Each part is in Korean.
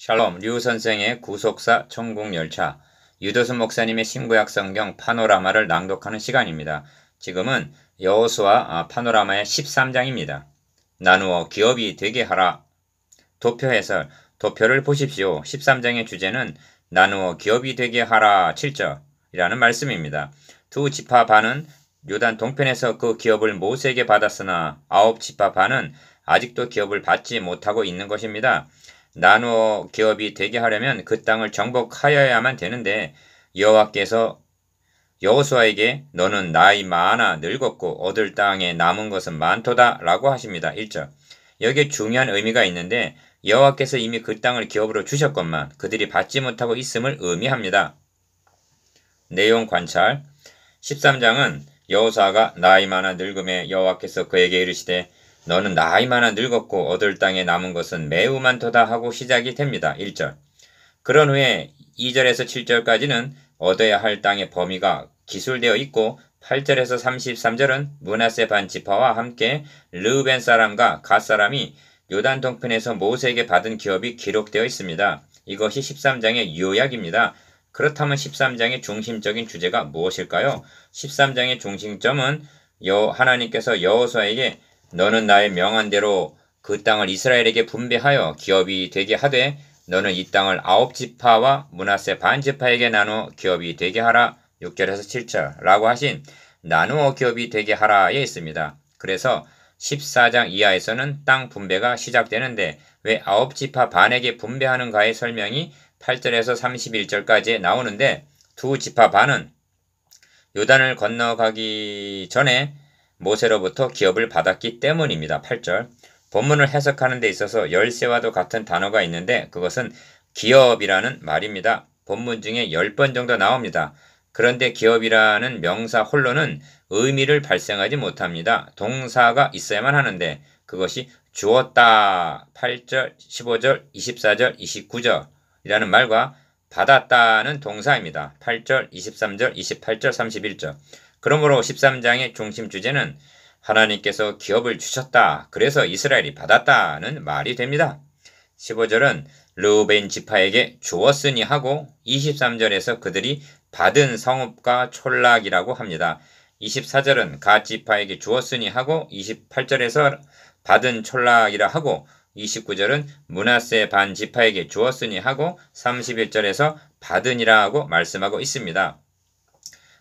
샬롬, 류 선생의 구속사 천국열차, 유도순 목사님의 신구약 성경 파노라마를 낭독하는 시간입니다. 지금은 여호수아 파노라마의 13장입니다. 나누어 기업이 되게 하라. 도표 해설, 도표를 보십시오. 13장의 주제는 나누어 기업이 되게 하라 7절이라는 말씀입니다. 두 지파 반은 요단 동편에서 그 기업을 모세에게 받았으나 9지파 반은 아직도 기업을 받지 못하고 있는 것입니다. 나누어 기업이 되게 하려면 그 땅을 정복하여야만 되는데 여호와께서 여호수아에게 너는 나이 많아 늙었고 얻을 땅에 남은 것은 많도다 라고 하십니다. 1절. 여기에 중요한 의미가 있는데 여호와께서 이미 그 땅을 기업으로 주셨건만 그들이 받지 못하고 있음을 의미합니다. 내용 관찰. 13장은 여호수아가 나이 많아 늙음에 여호와께서 그에게 이르시되 너는 나이 많아 늙었고 얻을 땅에 남은 것은 매우 많도다 하고 시작이 됩니다. 1절. 그런 후에 2절에서 7절까지는 얻어야 할 땅의 범위가 기술되어 있고 8절에서 33절은 므낫세 반 지파와 함께 르우벤 사람과 갓 사람이 요단 동편에서 모세에게 받은 기업이 기록되어 있습니다. 이것이 13장의 요약입니다. 그렇다면 13장의 중심적인 주제가 무엇일까요? 13장의 중심점은 하나님께서 여호수아에게 너는 나의 명한 대로 그 땅을 이스라엘에게 분배하여 기업이 되게 하되 너는 이 땅을 9지파와 므낫세 반 지파에게 나누어 기업이 되게 하라 6절에서 7절라고 하신 나누어 기업이 되게 하라에 있습니다. 그래서 14장 이하에서는 땅 분배가 시작되는데 왜 9지파 반에게 분배하는가의 설명이 8절에서 31절까지 나오는데 두 지파 반은 요단을 건너가기 전에 모세로부터 기업을 받았기 때문입니다. 8절. 본문을 해석하는 데 있어서 열쇠와도 같은 단어가 있는데 그것은 기업이라는 말입니다. 본문 중에 10번 정도 나옵니다. 그런데 기업이라는 명사 홀로는 의미를 발생하지 못합니다. 동사가 있어야만 하는데 그것이 주었다 8절, 15절, 24절, 29절이라는 말과 받았다는 동사입니다. 8절, 23절, 28절, 31절. 그러므로 13장의 중심 주제는 하나님께서 기업을 주셨다. 그래서 이스라엘이 받았다는 말이 됩니다. 15절은 르우벤 지파에게 주었으니 하고 23절에서 그들이 받은 성읍과 촌락이라고 합니다. 24절은 갓 지파에게 주었으니 하고 28절에서 받은 촌락이라 하고 29절은 므낫세 반 지파에게 주었으니 하고 31절에서 받으니라 하고 말씀하고 있습니다.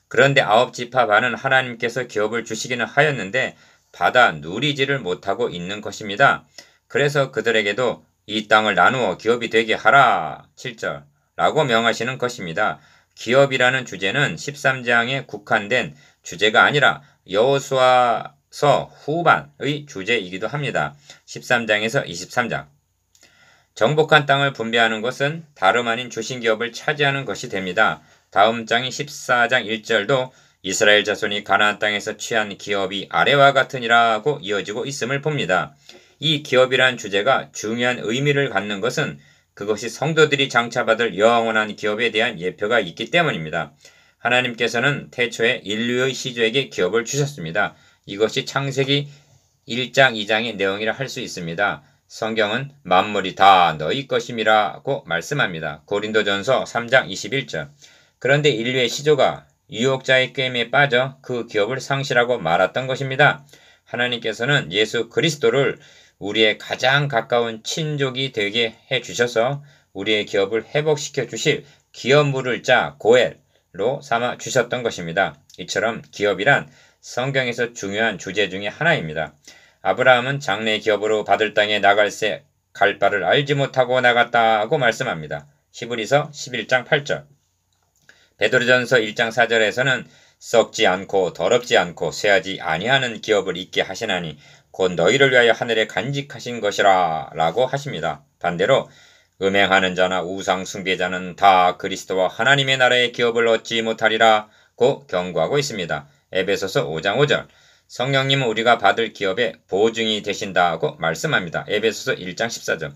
그런데 9지파 반은 하나님께서 기업을 주시기는 하였는데 받아 누리지를 못하고 있는 것입니다. 그래서 그들에게도 이 땅을 나누어 기업이 되게 하라 7절라고 명하시는 것입니다. 기업이라는 주제는 13장에 국한된 주제가 아니라 여호수아서 후반의 주제이기도 합니다. 13장에서 23장. 정복한 땅을 분배하는 것은 다름 아닌 주신 기업을 차지하는 것이 됩니다. 다음 장인 14장 1절도 이스라엘 자손이 가나안 땅에서 취한 기업이 아래와 같으니라고 이어지고 있음을 봅니다. 이 기업이란 주제가 중요한 의미를 갖는 것은 그것이 성도들이 장차받을 영원한 기업에 대한 예표가 있기 때문입니다. 하나님께서는 태초에 인류의 시조에게 기업을 주셨습니다. 이것이 창세기 1장 2장의 내용이라 할 수 있습니다. 성경은 만물이 다 너희 것임이라고 말씀합니다. 고린도전서 3장 21절. 그런데 인류의 시조가 유혹자의 꾀임에 빠져 그 기업을 상실하고 말았던 것입니다. 하나님께서는 예수 그리스도를 우리의 가장 가까운 친족이 되게 해주셔서 우리의 기업을 회복시켜 주실 기업 물을 자 고엘로 삼아 주셨던 것입니다. 이처럼 기업이란 성경에서 중요한 주제 중에 하나입니다. 아브라함은 장래 기업으로 받을 땅에 나갈새 갈 바를 알지 못하고 나갔다고 말씀합니다. 히브리서 11장 8절. 베드로전서 1장 4절에서는 썩지 않고 더럽지 않고 쇠하지 아니하는 기업을 있게 하시나니 곧 너희를 위하여 하늘에 간직하신 것이라 라고 하십니다. 반대로 음행하는 자나 우상 숭배자는 다 그리스도와 하나님의 나라의 기업을 얻지 못하리라고 경고하고 있습니다. 에베소서 5장 5절. 성령님은 우리가 받을 기업의 보증이 되신다고 말씀합니다. 에베소서 1장 14절.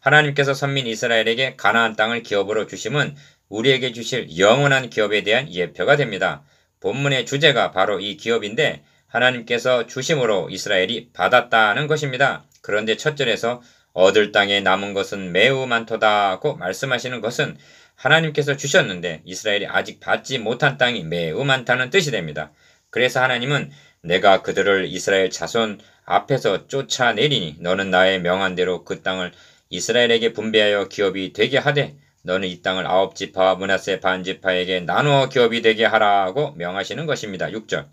하나님께서 선민 이스라엘에게 가나안 땅을 기업으로 주심은 우리에게 주실 영원한 기업에 대한 예표가 됩니다. 본문의 주제가 바로 이 기업인데 하나님께서 주심으로 이스라엘이 받았다는 것입니다. 그런데 첫 절에서 얻을 땅에 남은 것은 매우 많도다고 말씀하시는 것은 하나님께서 주셨는데 이스라엘이 아직 받지 못한 땅이 매우 많다는 뜻이 됩니다. 그래서 하나님은 내가 그들을 이스라엘 자손 앞에서 쫓아내리니 너는 나의 명한 대로 그 땅을 이스라엘에게 분배하여 기업이 되게 하되 너는 이 땅을 9지파와 므낫세 반지파에게 나누어 기업이 되게 하라고 명하시는 것입니다. 6절.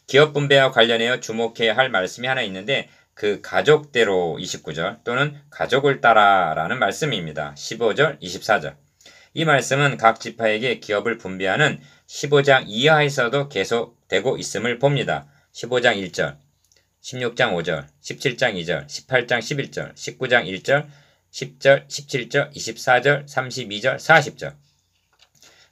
기업 분배와 관련하여 주목해야 할 말씀이 하나 있는데 그 가족대로 29절 또는 가족을 따라라는 말씀입니다. 15절, 24절. 이 말씀은 각 지파에게 기업을 분배하는 15장 이하에서도 계속되고 있음을 봅니다. 15장 1절, 16장 5절, 17장 2절, 18장 11절, 19장 1절, 10절, 17절, 24절, 32절, 40절.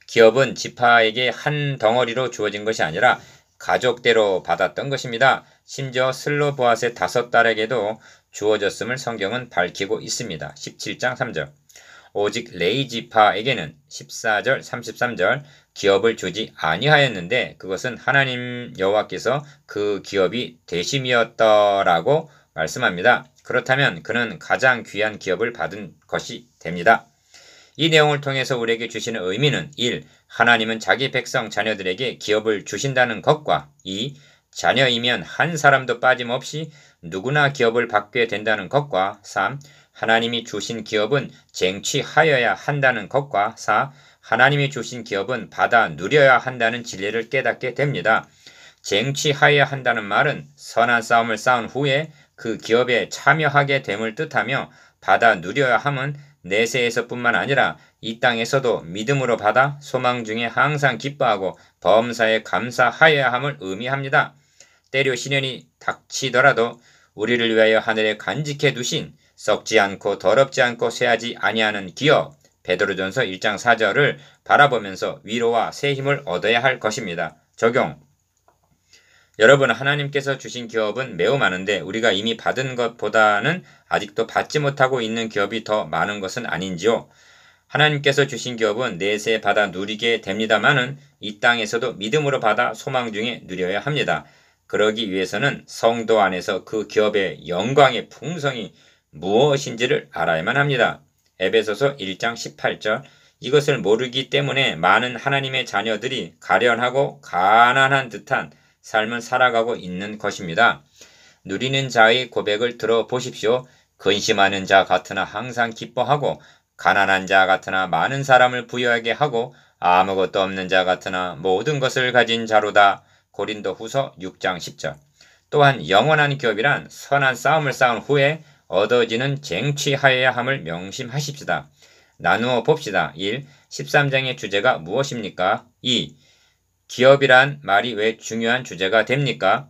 기업은 지파에게 한 덩어리로 주어진 것이 아니라 가족대로 받았던 것입니다. 심지어 슬로보앗의 5딸에게도 주어졌음을 성경은 밝히고 있습니다. 17장 3절. 오직 레위 지파에게는 14절, 33절 기업을 주지 아니하였는데 그것은 하나님 여호와께서 그 기업이 대심이었더라고 말씀합니다. 그렇다면 그는 가장 귀한 기업을 받은 것이 됩니다. 이 내용을 통해서 우리에게 주시는 의미는 1. 하나님은 자기 백성 자녀들에게 기업을 주신다는 것과 2. 자녀이면 한 사람도 빠짐없이 누구나 기업을 받게 된다는 것과 3. 하나님이 주신 기업은 쟁취하여야 한다는 것과 4. 하나님이 주신 기업은 받아 누려야 한다는 진리를 깨닫게 됩니다. 쟁취하여야 한다는 말은 선한 싸움을 싸운 후에 그 기업에 참여하게 됨을 뜻하며 받아 누려야 함은 내세에서뿐만 아니라 이 땅에서도 믿음으로 받아 소망 중에 항상 기뻐하고 범사에 감사하여야 함을 의미합니다. 때려 시련이 닥치더라도 우리를 위하여 하늘에 간직해 두신 썩지 않고 더럽지 않고 쇠하지 아니하는 기업 베드로전서 1장 4절을 바라보면서 위로와 새 힘을 얻어야 할 것입니다. 적용. 여러분, 하나님께서 주신 기업은 매우 많은데 우리가 이미 받은 것보다는 아직도 받지 못하고 있는 기업이 더 많은 것은 아닌지요? 하나님께서 주신 기업은 내세 받아 누리게 됩니다마는 이 땅에서도 믿음으로 받아 소망 중에 누려야 합니다. 그러기 위해서는 성도 안에서 그 기업의 영광의 풍성이 무엇인지를 알아야만 합니다. 에베소서 1장 18절. 이것을 모르기 때문에 많은 하나님의 자녀들이 가련하고 가난한 듯한 삶을 살아가고 있는 것입니다. 누리는 자의 고백을 들어보십시오. 근심하는 자 같으나 항상 기뻐하고 가난한 자 같으나 많은 사람을 부유하게 하고 아무것도 없는 자 같으나 모든 것을 가진 자로다. 고린도후서 6장 10절. 또한 영원한 기업이란 선한 싸움을 싸운 후에 얻어지는 쟁취하여야 함을 명심하십시다. 나누어 봅시다. 1. 13장의 주제가 무엇입니까? 2. 기업이란 말이 왜 중요한 주제가 됩니까?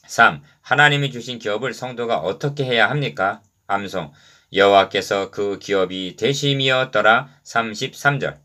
3. 하나님이 주신 기업을 성도가 어떻게 해야 합니까? 암송. 여호와께서 그 기업이 대심이었더라. 33절.